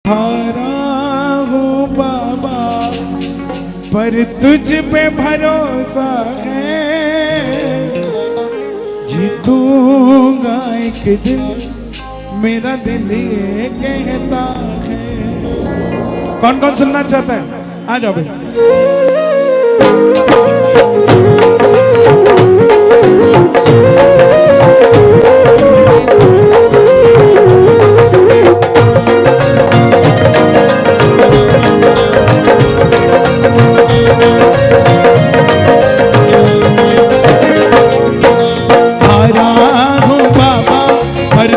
हारा हूँ बाबा पर तुझ पे भरोसा है, जीतूंगा एक दिन मेरा दिल ये कहता है। कौन कौन सुनना चाहता है? आ जाओ भाई।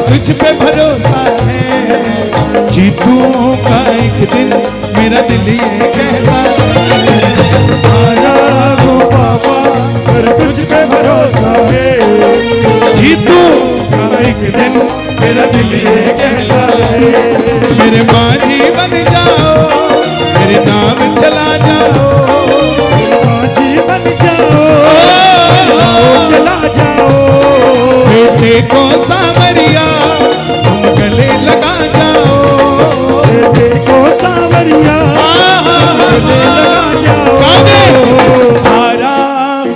तुझ पे भरोसा है, जीतूंगा एक दिन मेरा दिल ये कहता है। आया हो बाबा पर तुझ पे भरोसा है, जीतूंगा एक दिन मेरा दिल ये कहता है। मेरे माझी बन जाओ, मेरे नाम चला जाओ, मेरे माझी बन जाओ, चला जाओ। बेटे को सामरिया गले लगा जाओ, बेटे को सावरिया गले लगा जाओ। आराम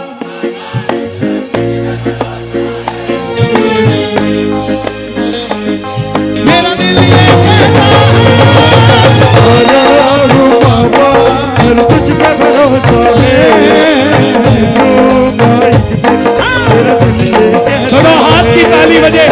मेरा दिल ये कहता है, बाबा तुझ पे भरोसा है। दोनों हाथ की ताली बजे,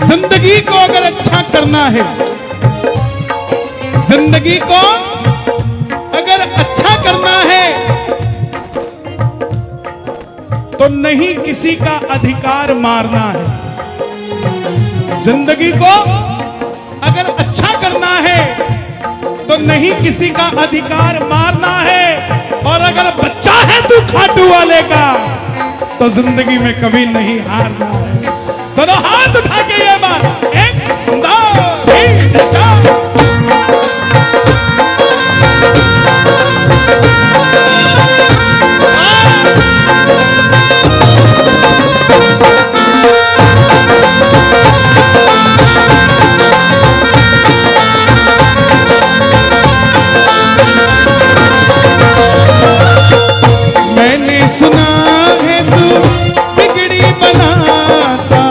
जिंदगी को अगर अच्छा करना है, जिंदगी को अगर अच्छा करना है तो नहीं किसी का अधिकार मारना है। जिंदगी को अगर अच्छा करना है तो नहीं किसी का अधिकार मारना है। और अगर बच्चा है तू खाटू वाले का तो जिंदगी में कभी नहीं हारना है। दोनों हाथ उठा के ये बात, 1 2 3 4। मैंने सुना है तू बिगड़ी बनाता,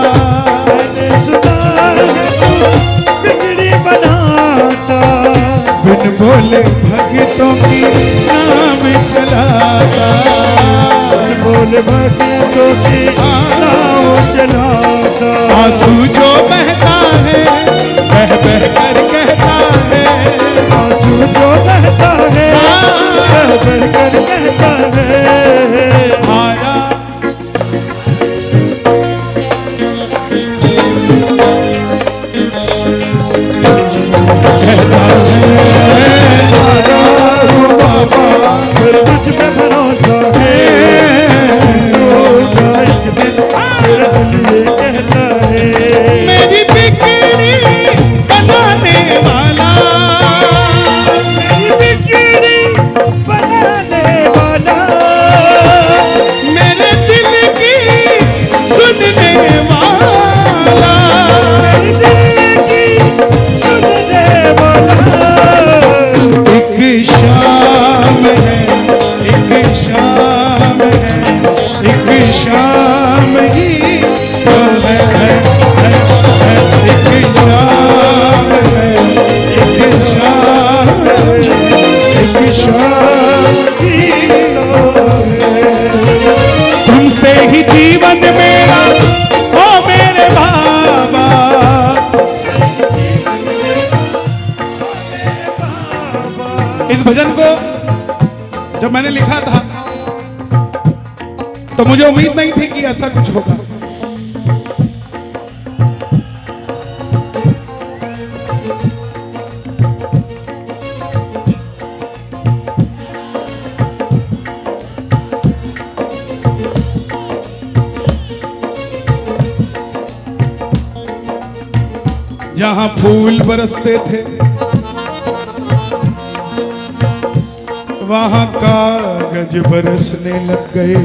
मैंने सुना है तू बिगड़ी बनाता, बिन बोले भक्तों की नाम चलाता, बिन बोले भक्तों की नाम चलाता। आंसू जो बहता है बह बह कर कहता है, आंसू जो बहता है बह बह कर कहता है। आया कहता है, आया हो बाबा फिर तुझ पे भरोसा है, होगा एक दिन मेरा दिल ये कहता है। मेरी बिगड़ी बनाने वाला, मेरी बिगड़ी बनाने वाला, मेरे दिल की सुनने वाला, मेरे दिल की सुनने वाला। एक शाम है, एक शाम है, एक शाम ही तो है, एक शाम है, एक शाम है, एक शाम ही तो है। तुमसे ही जीवन मेरा ओ मेरे बाबा, इस भजन को जब मैंने लिखा था तो तो मुझे उम्मीद नहीं थी कि ऐसा कुछ होगा। जहां फूल बरसते थे वहां कागज बरसने लग गए।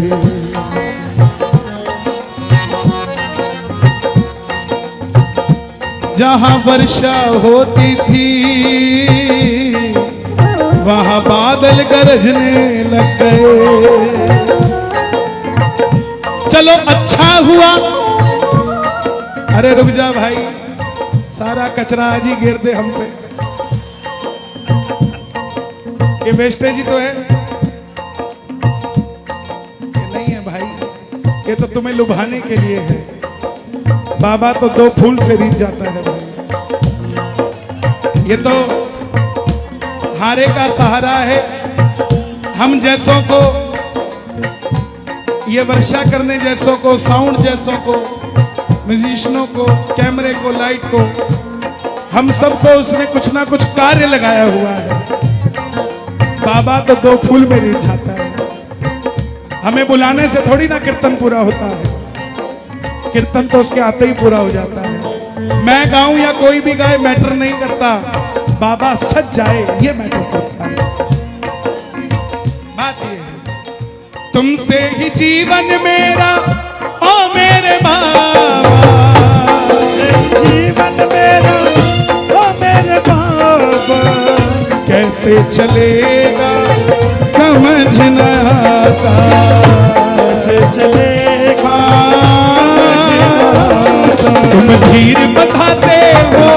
जहां वर्षा होती थी वहां बादल गरजने लग गए। चलो अच्छा हुआ, अरे रुक जा भाई, सारा कचरा आज ही गिर दे हम पे। ये वेस्टेज ही तो है, ये नहीं है भाई, ये तो तुम्हें लुभाने के लिए है। बाबा तो 2 फूल से रीत जाता है भाई। ये तो हारे का सहारा है। हम जैसों को, ये वर्षा करने जैसों को, साउंड जैसों को, म्यूजिशियनों को, कैमरे को, लाइट को, हम सबको उसने कुछ ना कुछ कार्य लगाया हुआ है। बाबा तो 2 फूल में रीत जाता है। हमें बुलाने से थोड़ी ना कीर्तन पूरा होता है, कीर्तन तो उसके आते ही पूरा हो जाता है। मैं गाऊं या कोई भी गाए मैटर नहीं करता, बाबा सज जाए ये मैटर करता है। बात ये है, तुमसे ही जीवन मेरा ओ मेरे बाबा, तुमसे जीवन मेरा ओ मेरे बाबा, कैसे चलेगा समझ न आता, कैसे चलेगा तुम धीर बताते हो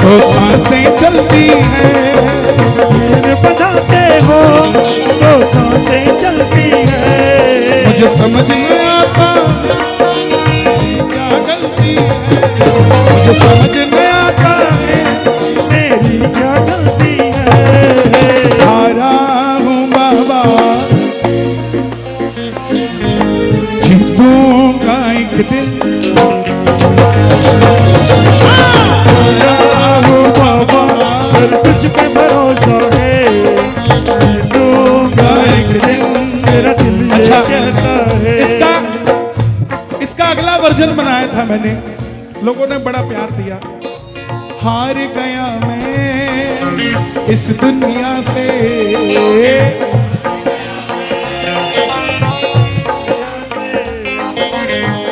तो सांसें चलती हैं, धीर बताते हो तो सांसें चलती है। मुझे समझ में आता क्या गलती है, मुझे समझ में आता है मेरी क्या गलती है। हारा हूँ बाबा, जीतूंगा एक दिन, तुझ पे भरोसा है, जीतूंगा एक दिन, मेरा दिल ये अच्छा, कहता है। इसका अगला वर्जन बनाया था मैंने, लोगों ने बड़ा प्यार दिया। हार गया मैं इस दुनिया से,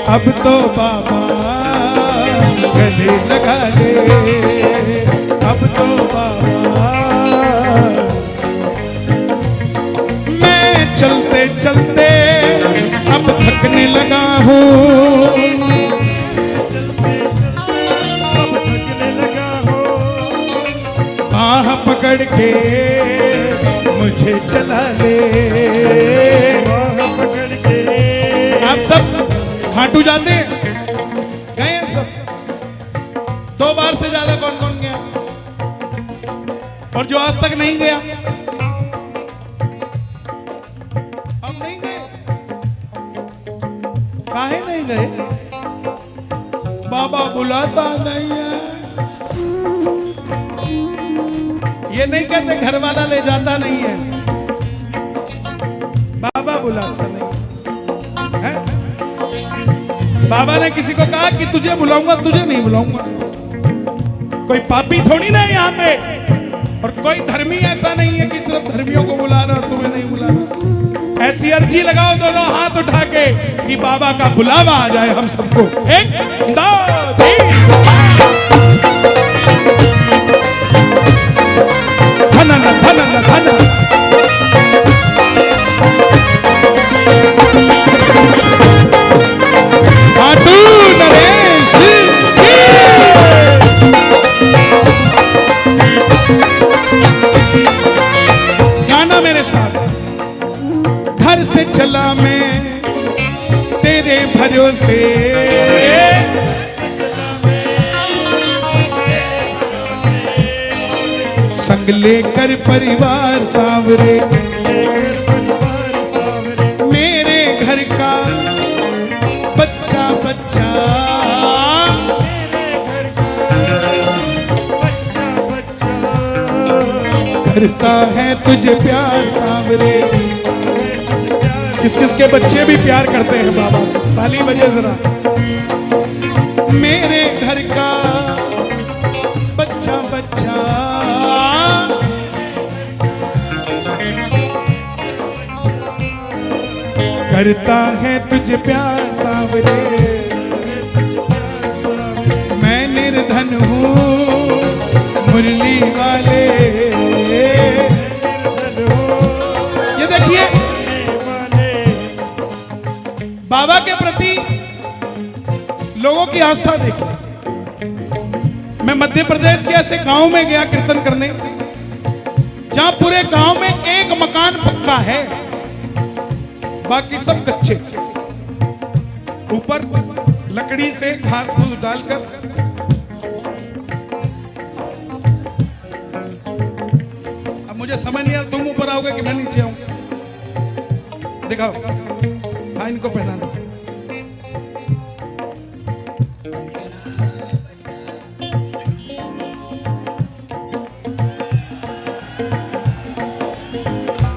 अब तो बाबा गले लगा ले, अब तो बाबा मैं चलते चलते अब थकने लगा हूँ, अब थकने लगा हो, बाह पकड़ के मुझे चला ले। बाह पकड़ के। आप सब खाटू जाते हैं? गए हैं सब? 2 बार से ज्यादा कौन कौन गया? और जो आज तक नहीं गया? हम नहीं गए। काहे नहीं गए? बाबा बुलाता नहीं है। ये नहीं कहते घर वाला ले जाता नहीं है, बाबा बुलाता नहीं है। बाबा ने किसी को कहा कि तुझे बुलाऊंगा, तुझे नहीं बुलाऊंगा। कोई पापी थोड़ी ना है यहाँ पे, और कोई धर्मी ऐसा नहीं है कि सिर्फ धर्मियों को बुला रहा और तुम्हें नहीं बुला रहा। ऐसी अर्जी लगाओ दोनों हाथ उठा के कि बाबा का बुलावा आ जाए हम सबको। 1 2 3 धन धन धन। खाटू नरेश गाना मेरे साथ। घर से चला मैं तेरे भरोसे, संग लेकर परिवार सावरे, मेरे घर का करता है तुझे प्यार सांवरे। किस किस के बच्चे भी प्यार करते हैं बाबा को, ताली बजे जरा। मेरे घर का बच्चा बच्चा करता है तुझे प्यार सांवरे। मैं निर्धन हूँ मुरली वाले। ये देखिए बाबा के प्रति लोगों की आस्था देखिए। मैं मध्य प्रदेश के ऐसे गांव में गया कीर्तन करने, जहां पूरे गांव में एक मकान पक्का है, बाकी सब कच्चे। ऊपर लकड़ी से घास फूस डालकर, अब मुझे समझ नहीं आ तुम ऊपर आओगे कि मैं नीचे आऊं। दिखाओ, हाँ इनको पहना दो।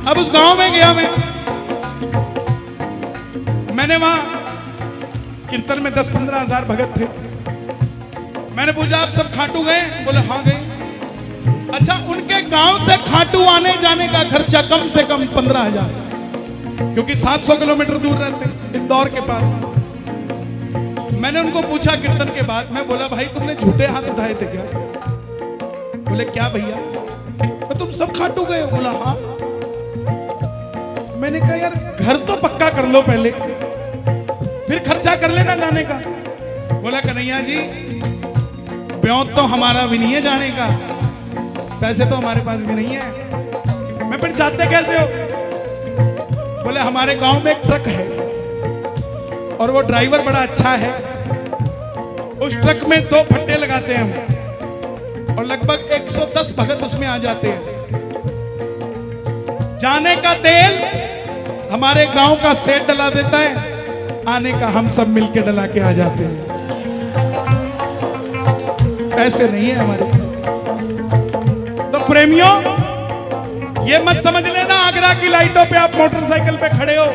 अब उस गांव में गया मैंने वहां कीर्तन में 10-15 हजार भगत थे। मैंने पूछा आप सब खाटू गए? बोले हाँ गए। अच्छा, उनके गांव से खाटू आने जाने का खर्चा कम से कम 15,000, क्योंकि 700 किलोमीटर दूर रहते इंदौर के पास। मैंने उनको पूछा कीर्तन के बाद, मैं बोला भाई तुमने झूठे हाथ उठाए थे क्या? बोले क्या भैया? तुम सब खाटू गए? बोला हाँ। मैंने कहा यार घर तो पक्का कर लो पहले, फिर खर्चा कर लेना जाने का। बोला कन्हैया जी ब्योत तो हमारा भी नहीं है जाने का, पैसे तो हमारे पास भी नहीं है। मैं फिर जाते कैसे हो? बोले हमारे गांव में एक ट्रक है और वो ड्राइवर बड़ा अच्छा है। उस ट्रक में 2 फट्टे लगाते हैं हम और लगभग 110 भगत उसमें आ जाते हैं। जाने का तेल हमारे गांव का सेठ डला देता है, आने का हम सब मिलके डला के आ जाते हैं। पैसे नहीं है हमारे पास। तो प्रेमियों ये मत समझ लेना आगरा की लाइटों पे आप मोटरसाइकिल पे खड़े हो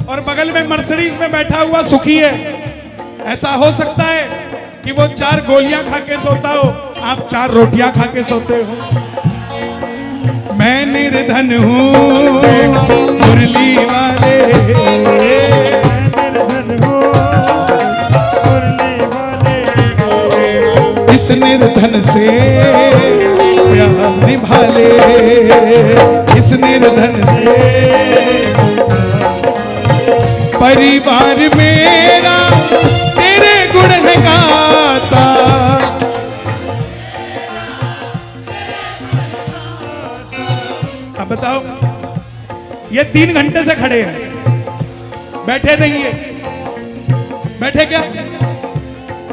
और बगल में मर्सिडीज में बैठा हुआ सुखी है। ऐसा हो सकता है कि वो 4 गोलियां खा के सोता हो, आप 4 रोटियां खा के सोते हो। मैं निर्धन हूँ मुरली वाले, इस निर्धन से प्यार निभा ले, इस निर्धन से परिवार मेरा तेरे गुण है गाता। अब बताओ ये 3 घंटे से खड़े हैं, बैठे नहीं है। बैठे क्या?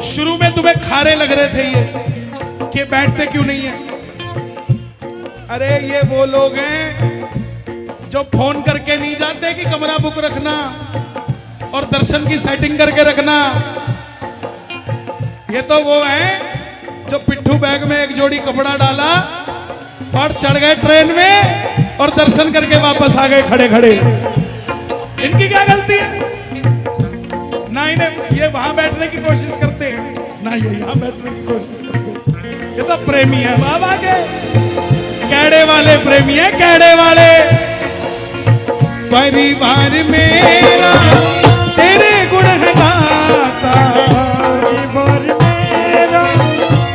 शुरू में तुम्हें खारे लग रहे थे ये कि बैठते क्यों नहीं है। अरे ये वो लोग हैं जो फोन करके नहीं जाते कि कमरा बुक रखना और दर्शन की सेटिंग करके रखना। ये तो वो हैं जो पिट्ठू बैग में एक जोड़ी कपड़ा डाला और चढ़ गए ट्रेन में और दर्शन करके वापस आ गए खड़े खड़े। इनकी क्या गलती है? ना इन्हें ये वहां बैठने की कोशिश करते ना ये यहां बैठने की कोशिश करते। ये तो प्रेमी है बाबा के, कैड़े वाले प्रेमी है, कैड़े वाले। परिवार मेरा तेरे गुण है गाता, परिवार मेरा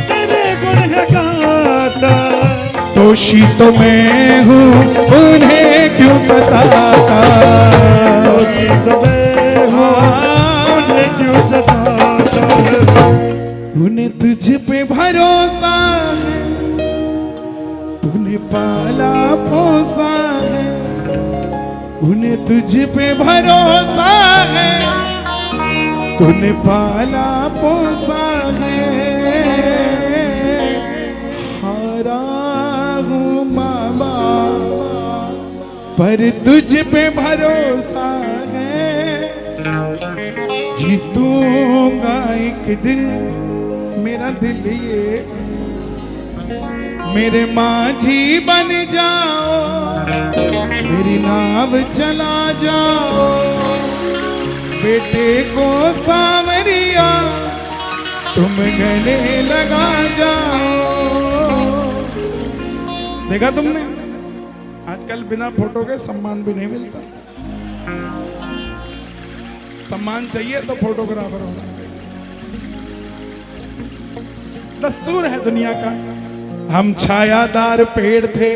तेरे गुण है गाता। दोषी तो मैं हूँ उन्हें क्यों सताता, दोषी तो मैं हूँ उन्हें क्यों सताता। उन्हें तुझ पे भरोसा है, तूने पाला पोसा है। उन्हें तुझ पे भरोसा है, तूने पाला पोसा है। हारा हूँ बाबा पर तुझ पे भरोसा है। जीतूंगा एक दिन, मेरा दिल ये मेरे माझी बन जाओ, मेरी नाव चला जाओ, बेटे को सांवरिया तुम गले लगा जाओ। देखा तुमने, आजकल बिना फोटो के सम्मान भी नहीं मिलता। सम्मान चाहिए तो फोटोग्राफर होना चाहिए, दस्तूर है दुनिया का। हम छायादार पेड़ थे,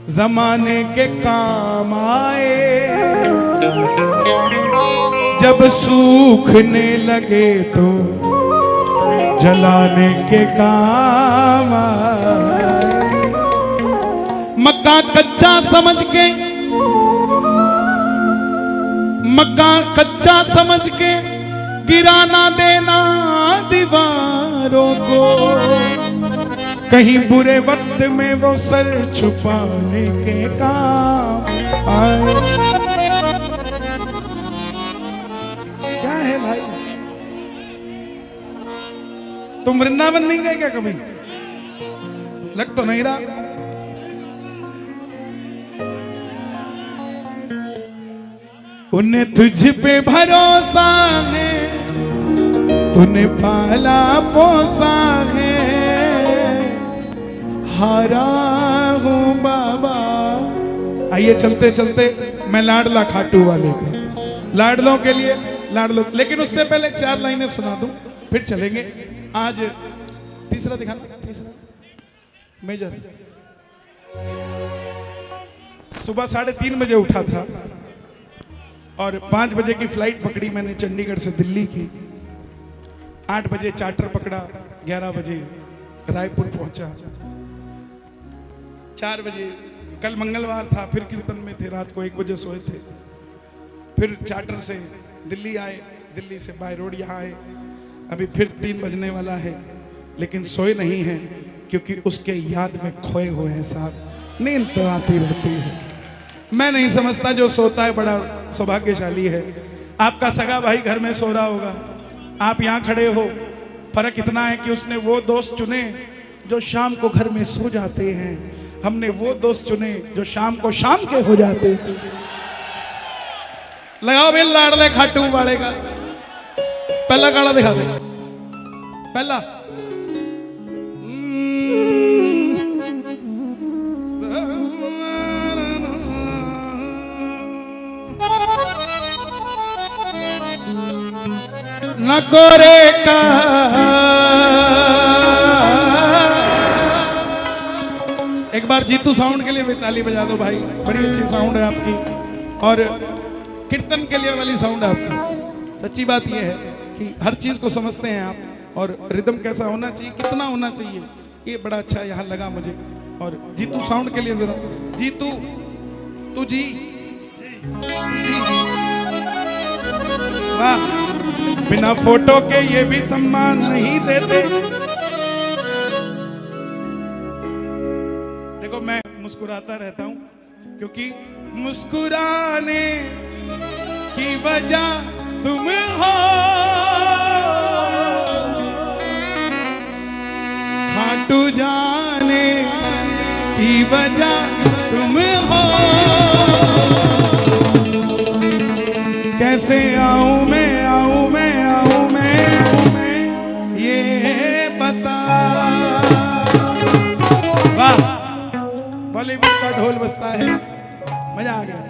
जमाने के काम आए, जब सूखने लगे तो जलाने के काम आए। मक्का कच्चा समझ के, मक्का कच्चा समझ के गिराना देना दीवारों को, कहीं बुरे वक्त में वो सर छुपाने के काम आए। क्या है भाई, तुम वृंदावन नहीं गए क्या कभी? लग तो नहीं रहा। उन्हें तुझ पे भरोसा है, तूने पाला पोसा है, हारा हूँ बाबा। आइए चलते चलते मैं लाडला खाटू वाले का, लाडलों के लिए लाडलो, लेकिन उससे पहले 4 लाइनें सुना दूं फिर चलेंगे। आज तीसरा दिखाना, तीसरा मेजर। सुबह 3:30 बजे उठा था और 5 बजे की फ्लाइट पकड़ी मैंने चंडीगढ़ से दिल्ली की। 8 बजे चार्टर पकड़ा, 11 बजे रायपुर पहुंचा। 4 बजे, कल मंगलवार था, फिर कीर्तन में थे, रात को 1 बजे सोए थे। फिर चार्टर से दिल्ली आए, दिल्ली से बाय रोड यहाँ आए। अभी फिर 3 बजने वाला है, लेकिन सोए नहीं हैं क्योंकि उसके याद में खोए हुए हैं साहब। नींद तो आती रहती है, मैं नहीं समझता जो सोता है बड़ा सौभाग्यशाली है। आपका सगा भाई घर में सो रहा होगा, आप यहाँ खड़े हो। फर्क इतना है कि उसने वो दोस्त चुने जो शाम को घर में सो जाते हैं, हमने वो दोस्त चुने जो शाम को शाम के हो जाते हैं। लगाओ भाई लाडले खाटू वाले का पहला गाना दिखा दे। पहला नकोरे का एक बार जीतू साउंड के लिए भी ताली बजा दो भाई, बड़ी अच्छी साउंड है आपकी, और कीर्तन के लिए वाली साउंड है आपकी। सच्ची बात यह है कि हर चीज को समझते हैं आप, और रिदम कैसा होना चाहिए, कितना होना चाहिए, ये बड़ा अच्छा यहाँ लगा मुझे। और जीतू साउंड के लिए जरा, जीतू तू जी, वाह, बिना फोटो के ये भी सम्मान नहीं देते। देखो मैं मुस्कुराता रहता हूं क्योंकि मुस्कुराने की वजह तुम हो, खाटू जाने की वजह तुम हो। कैसे आऊं मैं, आऊं मैं, आऊं मैं, आऊं मैं, ये बता। वाह, बॉलीवुड का ढोल बजता है, मजा आ गया।